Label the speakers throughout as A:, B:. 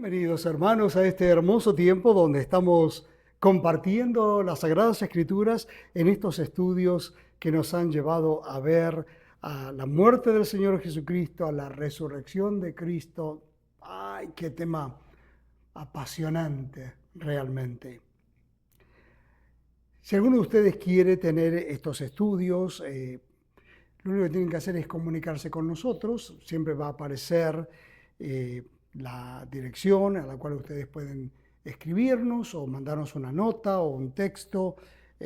A: Bienvenidos hermanos a este hermoso tiempo donde estamos compartiendo las Sagradas Escrituras en estos estudios que nos han llevado a ver a la muerte del Señor Jesucristo, a la resurrección de Cristo. ¡Ay, qué tema apasionante realmente! Si alguno de ustedes quiere tener estos estudios, lo único que tienen que hacer es comunicarse con nosotros. Siempre va a aparecer la dirección a la cual ustedes pueden escribirnos o mandarnos una nota o un texto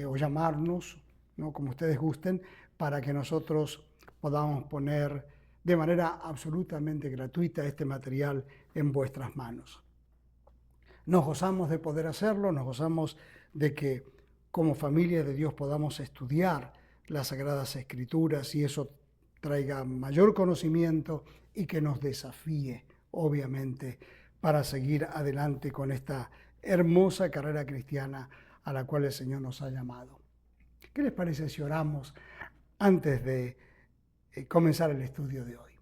A: o llamarnos, ¿no? Como ustedes gusten, para que nosotros podamos poner de manera absolutamente gratuita este material en vuestras manos. Nos gozamos de poder hacerlo, nos gozamos de que como familia de Dios podamos estudiar las Sagradas Escrituras y eso traiga mayor conocimiento y que nos desafíe, obviamente, para seguir adelante con esta hermosa carrera cristiana a la cual el Señor nos ha llamado. ¿Qué les parece si oramos antes de comenzar el estudio de hoy?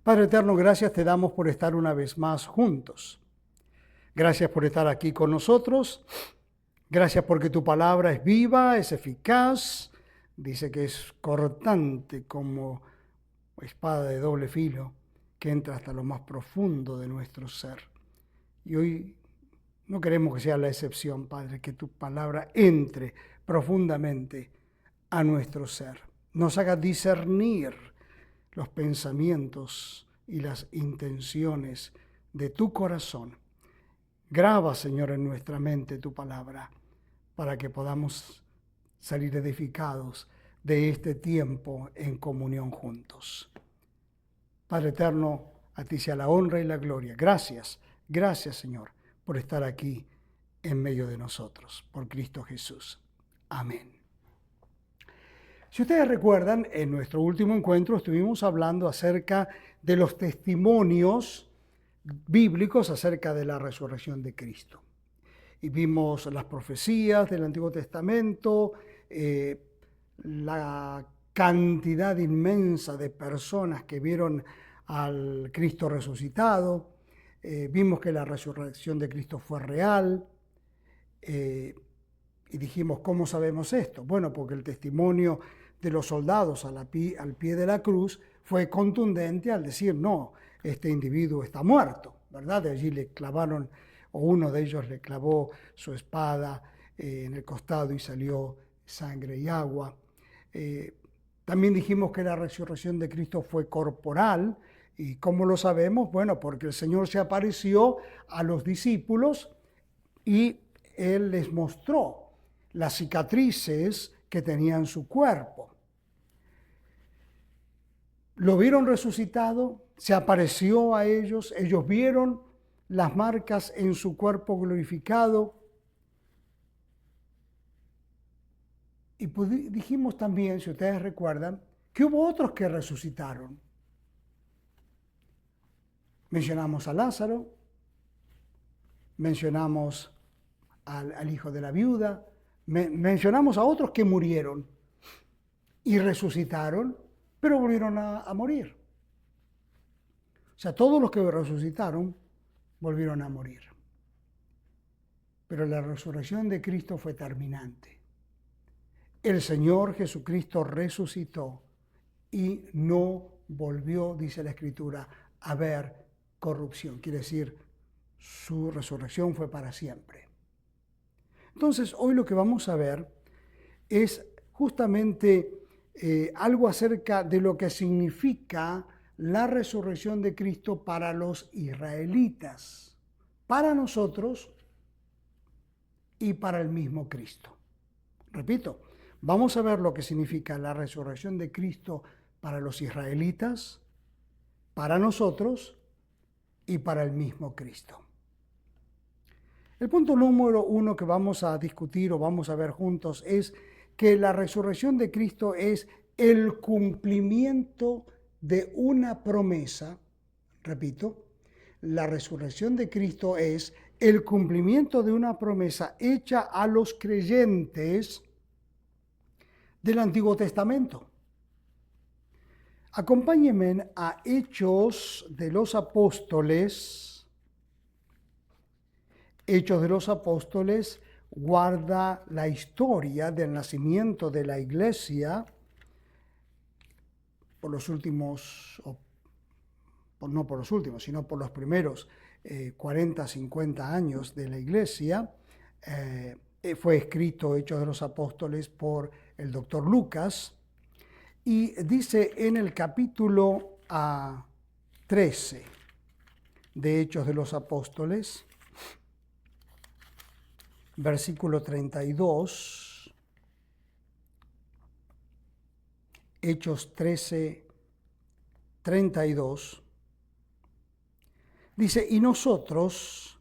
A: Padre eterno, gracias te damos por estar una vez más juntos. Gracias por estar aquí con nosotros. Gracias porque tu palabra es viva, es eficaz. Dice que es cortante como espada de doble filo que entra hasta lo más profundo de nuestro ser. Y hoy no queremos que sea la excepción, Padre, que tu palabra entre profundamente a nuestro ser. Nos haga discernir los pensamientos y las intenciones de tu corazón. Graba, Señor, en nuestra mente tu palabra para que podamos salir edificados de este tiempo en comunión juntos. Padre eterno, a ti sea la honra y la gloria. Gracias, gracias, Señor, por estar aquí en medio de nosotros, por Cristo Jesús. Amén. Si ustedes recuerdan, en nuestro último encuentro estuvimos hablando acerca de los testimonios bíblicos acerca de la resurrección de Cristo. Y vimos las profecías del Antiguo Testamento, la cantidad inmensa de personas que vieron al Cristo resucitado. Vimos que la resurrección de Cristo fue real. Y dijimos, ¿cómo sabemos esto? Bueno, porque el testimonio de los soldados al pie de la cruz fue contundente al decir, no, este individuo está muerto, ¿verdad? De allí le clavaron, o uno de ellos le clavó su espada en el costado y salió sangre y agua. También dijimos que la resurrección de Cristo fue corporal. ¿Y cómo lo sabemos? Bueno, porque el Señor se apareció a los discípulos y Él les mostró las cicatrices que tenía en su cuerpo. Lo vieron resucitado, se apareció a ellos, ellos vieron las marcas en su cuerpo glorificado. Y dijimos también, si ustedes recuerdan, que hubo otros que resucitaron. Mencionamos a Lázaro, mencionamos al hijo de la viuda, mencionamos a otros que murieron y resucitaron, pero volvieron a morir. O sea, todos los que resucitaron volvieron a morir. Pero la resurrección de Cristo fue terminante. El Señor Jesucristo resucitó y no volvió, dice la Escritura, a haber corrupción. Quiere decir, su resurrección fue para siempre. Entonces, hoy lo que vamos a ver es justamente algo acerca de lo que significa la resurrección de Cristo para los israelitas, para nosotros y para el mismo Cristo. Repito, vamos a ver lo que significa la resurrección de Cristo para los israelitas, para nosotros y para el mismo Cristo. El punto número 1 que vamos a discutir o vamos a ver juntos es que la resurrección de Cristo es el cumplimiento de una promesa. Repito, la resurrección de Cristo es el cumplimiento de una promesa hecha a los creyentes del Antiguo Testamento. Acompáñenme a Hechos de los Apóstoles, Hechos de los Apóstoles guarda la historia del nacimiento de la iglesia por los últimos, no por los últimos, sino por los primeros 40, 50 años de la iglesia. Fue escrito Hechos de los Apóstoles por el doctor Lucas y dice en el capítulo 13 de Hechos de los Apóstoles, versículo 32, Hechos 13, 32, dice, y nosotros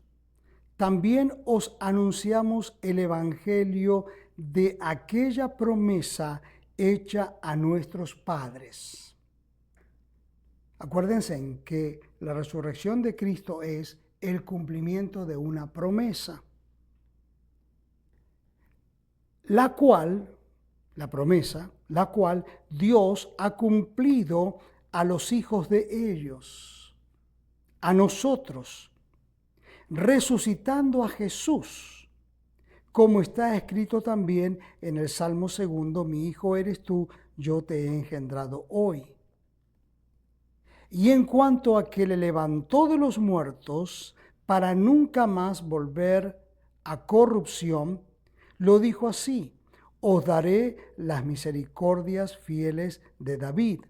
A: también os anunciamos el evangelio de aquella promesa hecha a nuestros padres. Acuérdense en que la resurrección de Cristo es el cumplimiento de una promesa, la cual Dios ha cumplido a los hijos de ellos, a nosotros, resucitando a Jesús, como está escrito también en el Salmo 2, mi hijo eres tú, yo te he engendrado hoy. Y en cuanto a que le levantó de los muertos para nunca más volver a corrupción, lo dijo así, os daré las misericordias fieles de David.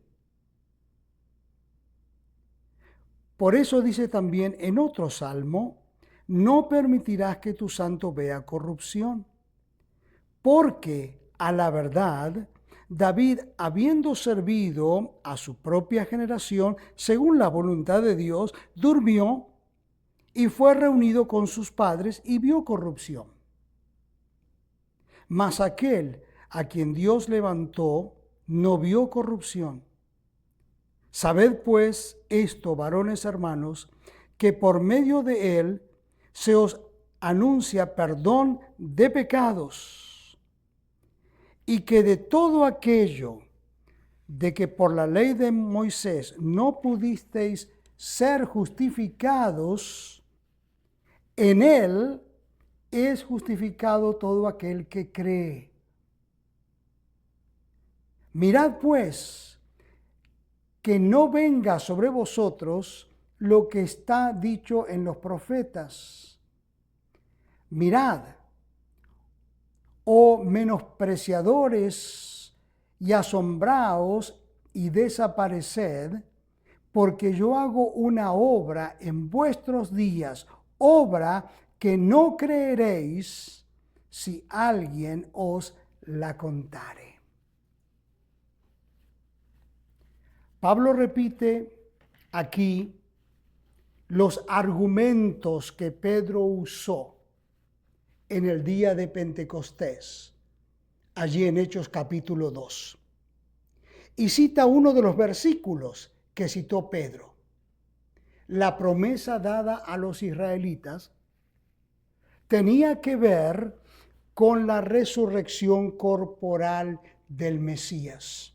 A: Por eso dice también en otro salmo, no permitirás que tu santo vea corrupción, porque a la verdad, David, habiendo servido a su propia generación, según la voluntad de Dios, durmió y fue reunido con sus padres y vio corrupción. Mas aquel a quien Dios levantó no vio corrupción. Sabed pues esto, varones hermanos, que por medio de él se os anuncia perdón de pecados, y que de todo aquello de que por la ley de Moisés no pudisteis ser justificados, en él es justificado todo aquel que cree. Mirad pues, que no venga sobre vosotros lo que está dicho en los profetas. Mirad, oh menospreciadores, y asombraos y desapareced, porque yo hago una obra en vuestros días, obra que no creeréis si alguien os la contare. Pablo repite aquí los argumentos que Pedro usó en el día de Pentecostés, allí en Hechos capítulo 2. Y cita uno de los versículos que citó Pedro. La promesa dada a los israelitas tenía que ver con la resurrección corporal del Mesías.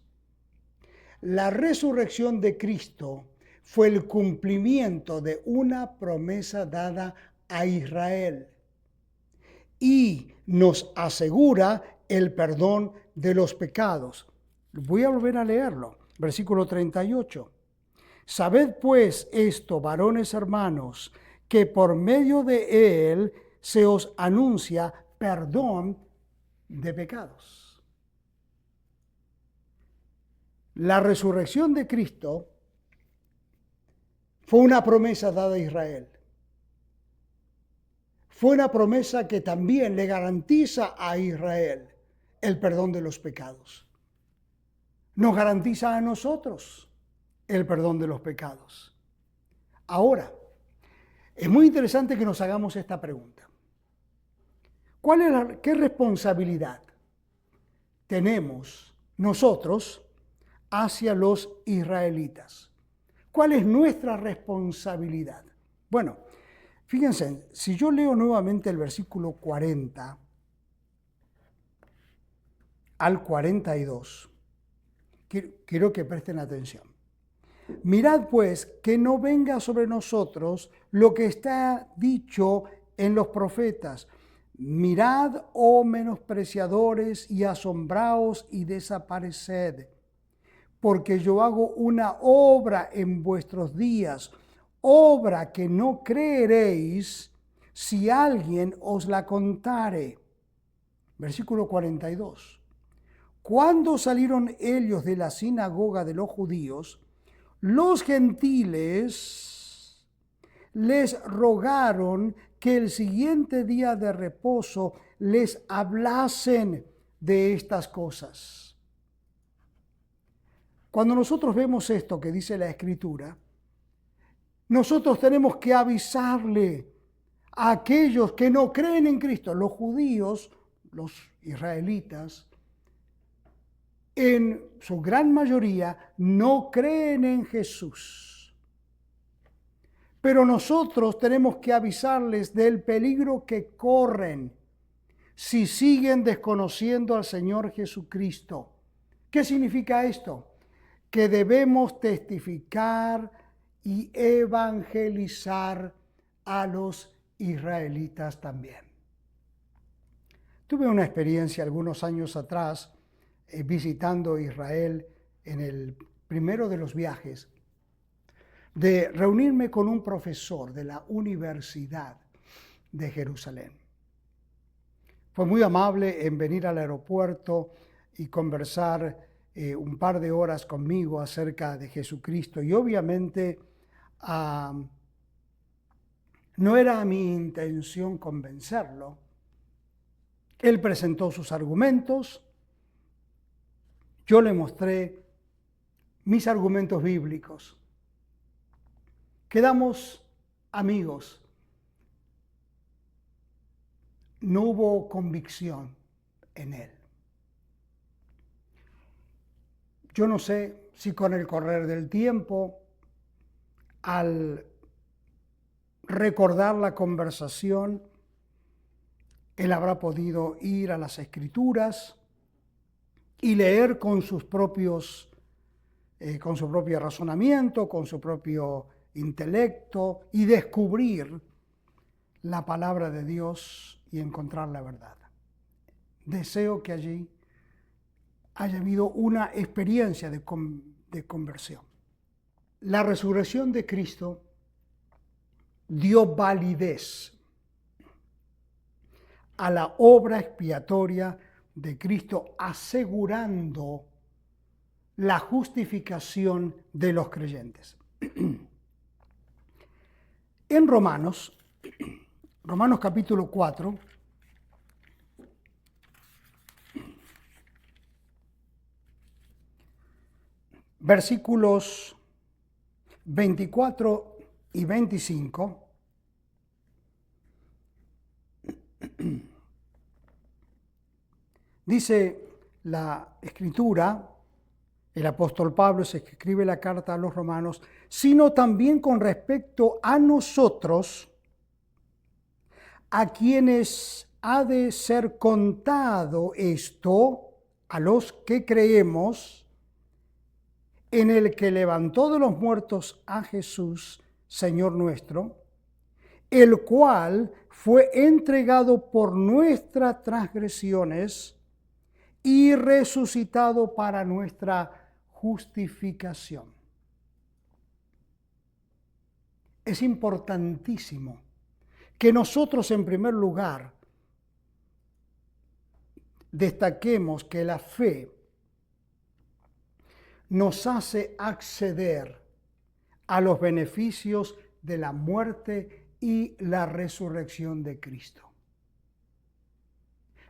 A: La resurrección de Cristo fue el cumplimiento de una promesa dada a Israel y nos asegura el perdón de los pecados. Voy a volver a leerlo, versículo 38. Sabed pues esto, varones hermanos, que por medio de él se os anuncia perdón de pecados. La resurrección de Cristo fue una promesa dada a Israel. Fue una promesa que también le garantiza a Israel el perdón de los pecados. Nos garantiza a nosotros el perdón de los pecados. Ahora, es muy interesante que nos hagamos esta pregunta. ¿Qué responsabilidad tenemos nosotros hacia los israelitas? ¿Cuál es nuestra responsabilidad? Bueno, fíjense, si yo leo nuevamente el versículo 40 al 42, quiero que presten atención. Mirad pues que no venga sobre nosotros lo que está dicho en los profetas: mirad, oh menospreciadores, y asombraos y desapareced, porque yo hago una obra en vuestros días, obra que no creeréis si alguien os la contare. Versículo 42. Cuando salieron ellos de la sinagoga de los judíos, los gentiles les rogaron que el siguiente día de reposo les hablasen de estas cosas. Cuando nosotros vemos esto que dice la Escritura, nosotros tenemos que avisarle a aquellos que no creen en Cristo, los judíos, los israelitas, en su gran mayoría no creen en Jesús. Pero nosotros tenemos que avisarles del peligro que corren si siguen desconociendo al Señor Jesucristo. ¿Qué significa esto? Que debemos testificar y evangelizar a los israelitas también. Tuve una experiencia algunos años atrás visitando Israel en el primero de los viajes, de reunirme con un profesor de la Universidad de Jerusalén. Fue muy amable en venir al aeropuerto y conversar un par de horas conmigo acerca de Jesucristo. Y obviamente no era mi intención convencerlo. Él presentó sus argumentos. Yo le mostré mis argumentos bíblicos. Quedamos amigos. No hubo convicción en él. Yo no sé si con el correr del tiempo, al recordar la conversación, él habrá podido ir a las Escrituras y leer con su propio razonamiento, con su propio intelecto, y descubrir la palabra de Dios y encontrar la verdad. Deseo que allí haya habido una experiencia de conversión. La resurrección de Cristo dio validez a la obra expiatoria de Cristo, asegurando la justificación de los creyentes. En Romanos capítulo 4, versículos 24 y 25, dice la Escritura, el apóstol Pablo es el que escribe la carta a los romanos, sino también con respecto a nosotros, a quienes ha de ser contado esto, a los que creemos, en el que levantó de los muertos a Jesús, Señor nuestro, el cual fue entregado por nuestras transgresiones y resucitado para nuestra justificación. Es importantísimo que nosotros, en primer lugar, destaquemos que la fe nos hace acceder a los beneficios de la muerte y la resurrección de Cristo.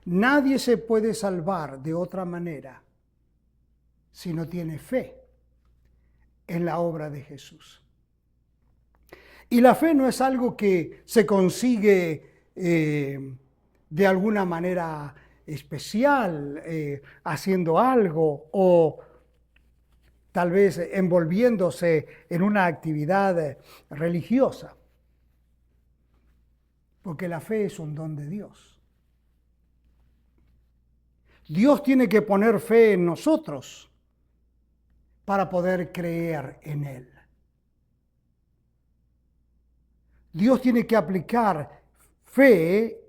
A: Nadie se puede salvar de otra manera si no tiene fe en la obra de Jesús. Y la fe no es algo que se consigue de alguna manera especial, haciendo algo o tal vez envolviéndose en una actividad religiosa. Porque la fe es un don de Dios. Dios tiene que poner fe en nosotros para poder creer en Él. Dios tiene que aplicar fe,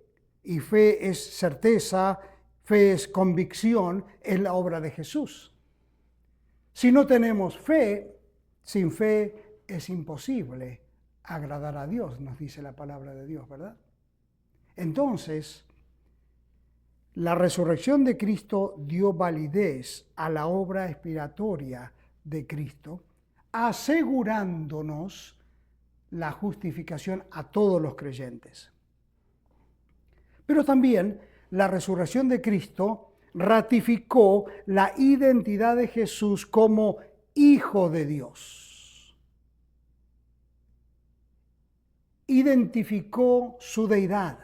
A: y fe es certeza, fe es convicción, en la obra de Jesús. Si no tenemos fe, sin fe es imposible agradar a Dios, nos dice la palabra de Dios, ¿verdad? Entonces, la resurrección de Cristo dio validez a la obra expiatoria de Cristo, asegurándonos la justificación a todos los creyentes. Pero también la resurrección de Cristo ratificó la identidad de Jesús como Hijo de Dios. Identificó su deidad.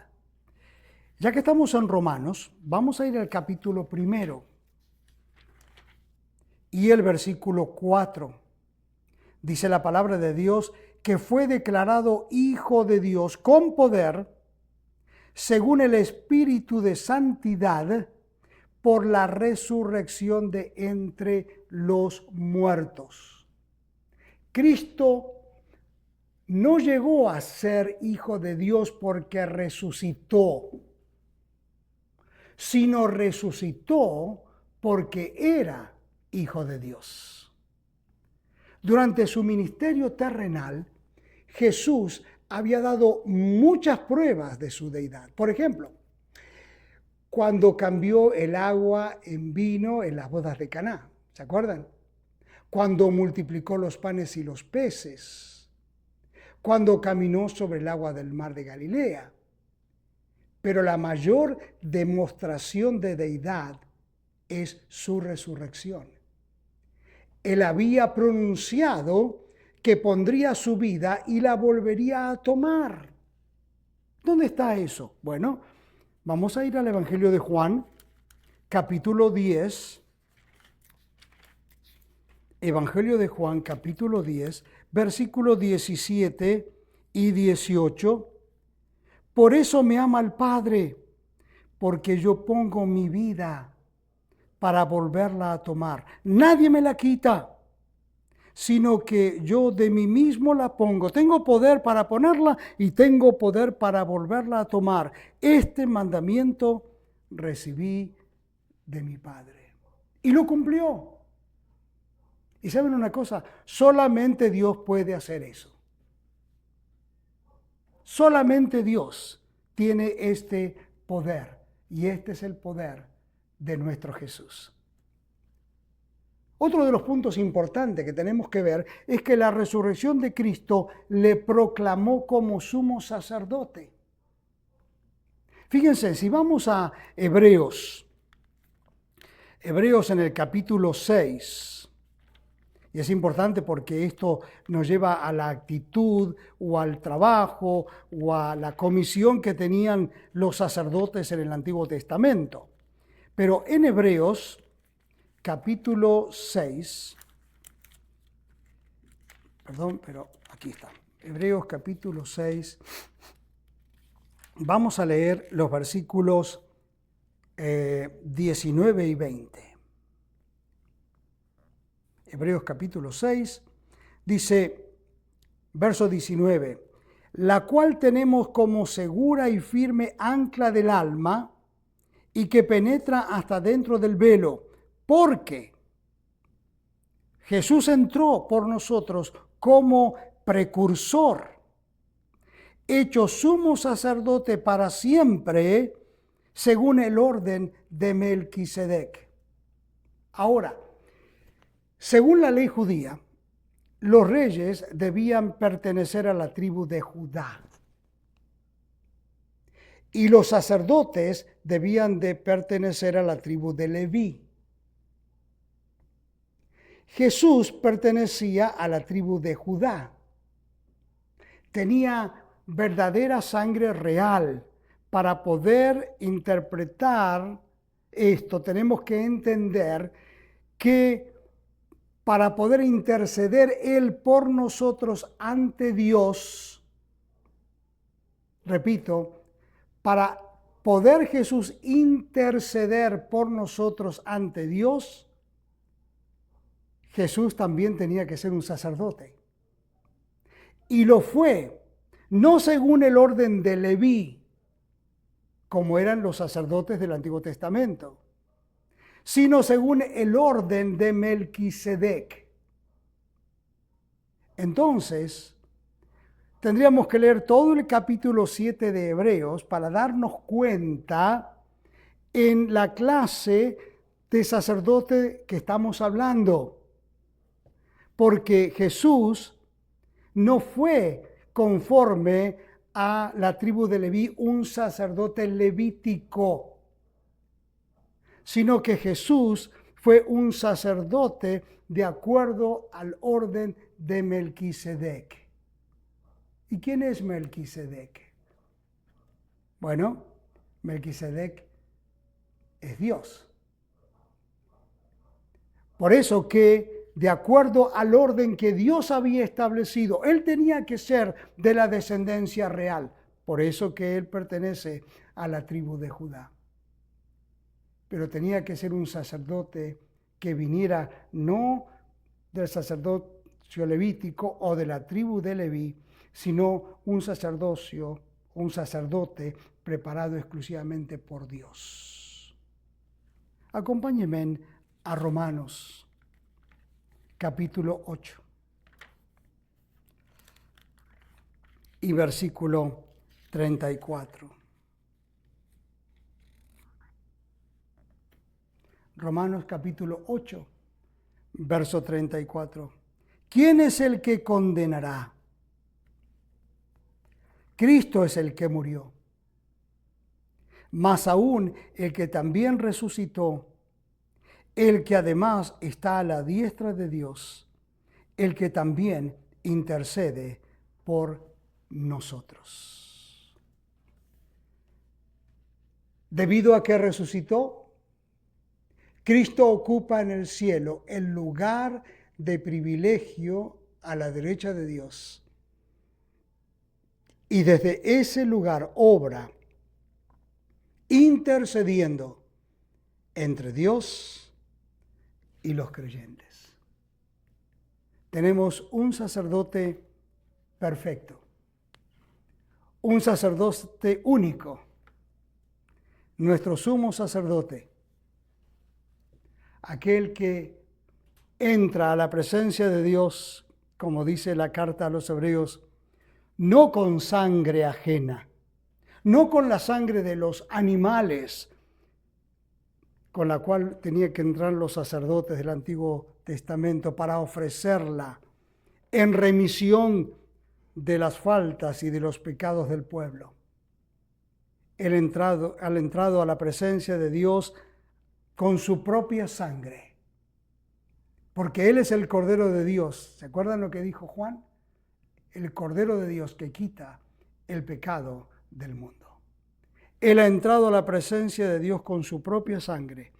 A: Ya que estamos en Romanos, vamos a ir al capítulo 1 y el versículo 4. Dice la palabra de Dios que fue declarado Hijo de Dios con poder, según el Espíritu de Santidad, por la resurrección de entre los muertos. Cristo no llegó a ser Hijo de Dios porque resucitó, sino resucitó porque era Hijo de Dios. Durante su ministerio terrenal, Jesús había dado muchas pruebas de su deidad. Por ejemplo, cuando cambió el agua en vino en las bodas de Caná, ¿se acuerdan? Cuando multiplicó los panes y los peces, cuando caminó sobre el agua del mar de Galilea. Pero la mayor demostración de deidad es su resurrección. Él había pronunciado que pondría su vida y la volvería a tomar. ¿Dónde está eso? Bueno, vamos a ir al Evangelio de Juan, capítulo 10. Evangelio de Juan, capítulo 10, versículos 17 y 18. Por eso me ama el Padre, porque yo pongo mi vida para volverla a tomar. Nadie me la quita, sino que yo de mí mismo la pongo. Tengo poder para ponerla y tengo poder para volverla a tomar. Este mandamiento recibí de mi Padre. Y lo cumplió. Y ¿saben una cosa? Solamente Dios puede hacer eso. Solamente Dios tiene este poder. Y este es el poder de nuestro Jesús. Otro de los puntos importantes que tenemos que ver es que la resurrección de Cristo le proclamó como sumo sacerdote. Fíjense, si vamos a Hebreos en el capítulo 6, y es importante porque esto nos lleva a la actitud o al trabajo o a la comisión que tenían los sacerdotes en el Antiguo Testamento. Pero en Hebreos, capítulo 6, aquí está. Hebreos, capítulo 6, vamos a leer los versículos 19 y 20. Hebreos, capítulo 6, dice, verso 19, la cual tenemos como segura y firme ancla del alma, y que penetra hasta dentro del velo, porque Jesús entró por nosotros como precursor, hecho sumo sacerdote para siempre, según el orden de Melquisedec. Ahora, según la ley judía, los reyes debían pertenecer a la tribu de Judá. Y los sacerdotes debían de pertenecer a la tribu de Leví. Jesús pertenecía a la tribu de Judá. Tenía verdadera sangre real. Para poder interpretar esto, tenemos que entender que para poder interceder Él por nosotros ante Dios, repito, para poder Jesús interceder por nosotros ante Dios, Jesús también tenía que ser un sacerdote. Y lo fue, no según el orden de Leví, como eran los sacerdotes del Antiguo Testamento, sino según el orden de Melquisedec. Entonces, tendríamos que leer todo el capítulo 7 de Hebreos para darnos cuenta en la clase de sacerdote que estamos hablando. Porque Jesús no fue conforme a la tribu de Leví un sacerdote levítico, sino que Jesús fue un sacerdote de acuerdo al orden de Melquisedec. ¿Y quién es Melquisedec? Bueno, Melquisedec es Dios. Por eso que, de acuerdo al orden que Dios había establecido, él tenía que ser de la descendencia real. Por eso que él pertenece a la tribu de Judá. Pero tenía que ser un sacerdote que viniera no del sacerdocio levítico o de la tribu de Leví, sino un sacerdote preparado exclusivamente por Dios. Acompáñenme a Romanos, capítulo 8 y versículo 34. Romanos capítulo 8, verso 34. ¿Quién es el que condenará? Cristo es el que murió, más aún el que también resucitó, el que además está a la diestra de Dios, el que también intercede por nosotros. Debido a que resucitó, Cristo ocupa en el cielo el lugar de privilegio a la derecha de Dios. Y desde ese lugar obra intercediendo entre Dios y los creyentes. Tenemos un sacerdote perfecto, un sacerdote único, nuestro sumo sacerdote, aquel que entra a la presencia de Dios, como dice la carta a los Hebreos, no con sangre ajena, no con la sangre de los animales, con la cual tenían que entrar los sacerdotes del Antiguo Testamento para ofrecerla en remisión de las faltas y de los pecados del pueblo. Él ha entrado a la presencia de Dios con su propia sangre, porque Él es el Cordero de Dios. ¿Se acuerdan lo que dijo Juan? El Cordero de Dios que quita el pecado del mundo. Él ha entrado a la presencia de Dios con su propia sangre,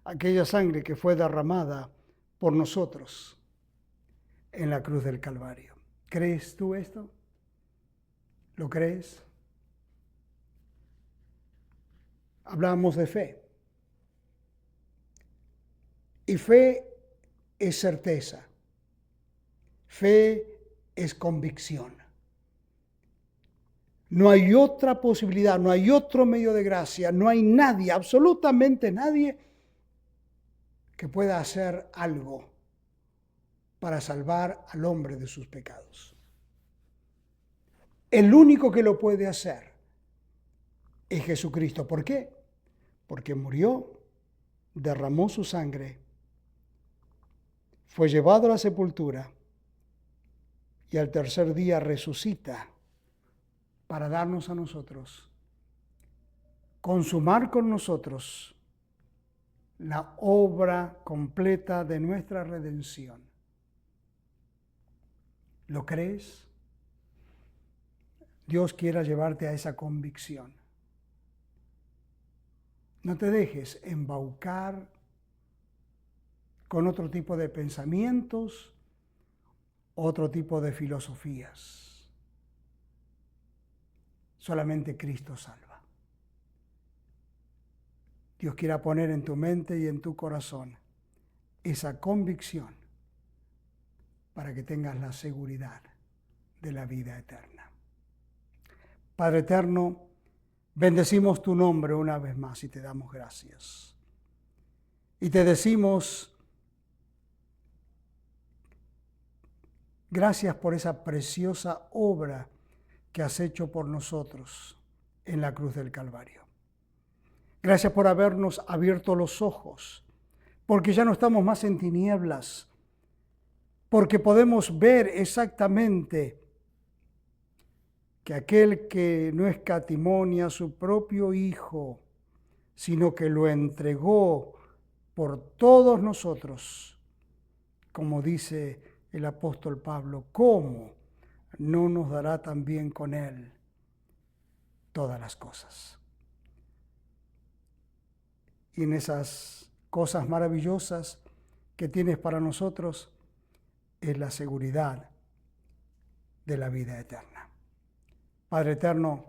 A: aquella sangre que fue derramada por nosotros en la cruz del Calvario. ¿Crees tú esto? ¿Lo crees? Hablamos de fe. Y fe es certeza. Fe es convicción. No hay otra posibilidad, no hay otro medio de gracia, no hay nadie, absolutamente nadie, que pueda hacer algo para salvar al hombre de sus pecados. El único que lo puede hacer es Jesucristo. ¿Por qué? Porque murió, derramó su sangre, fue llevado a la sepultura y al tercer día resucita para darnos a nosotros, consumar con nosotros la obra completa de nuestra redención. ¿Lo crees? Dios quiera llevarte a esa convicción. No te dejes embaucar con otro tipo de pensamientos, otro tipo de filosofías. Solamente Cristo salva. Dios quiera poner en tu mente y en tu corazón esa convicción para que tengas la seguridad de la vida eterna. Padre eterno, Bendecimos tu nombre una vez más y te damos gracias. Y te decimos gracias por esa preciosa obra que has hecho por nosotros en la cruz del Calvario. Gracias por habernos abierto los ojos, porque ya no estamos más en tinieblas, porque podemos ver exactamente que aquel que no escatimó ni a su propio Hijo, sino que lo entregó por todos nosotros, como dice el apóstol Pablo, ¿cómo no nos dará también con Él todas las cosas? Y en esas cosas maravillosas que tienes para nosotros es la seguridad de la vida eterna. Padre eterno,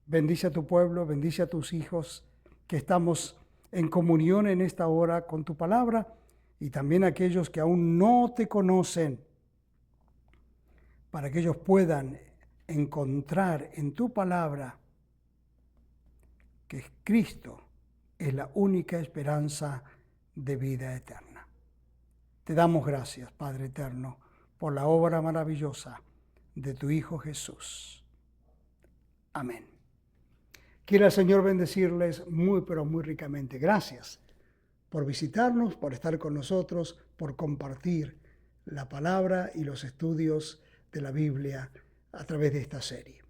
A: bendice a tu pueblo, bendice a tus hijos, que estamos en comunión en esta hora con tu palabra, y también a aquellos que aún no te conocen, para que ellos puedan encontrar en tu palabra que Cristo es la única esperanza de vida eterna. Te damos gracias, Padre eterno, por la obra maravillosa de tu Hijo Jesús. Amén. Quiera el Señor bendecirles muy, pero muy ricamente. Gracias por visitarnos, por estar con nosotros, por compartir la palabra y los estudios de la Biblia a través de esta serie.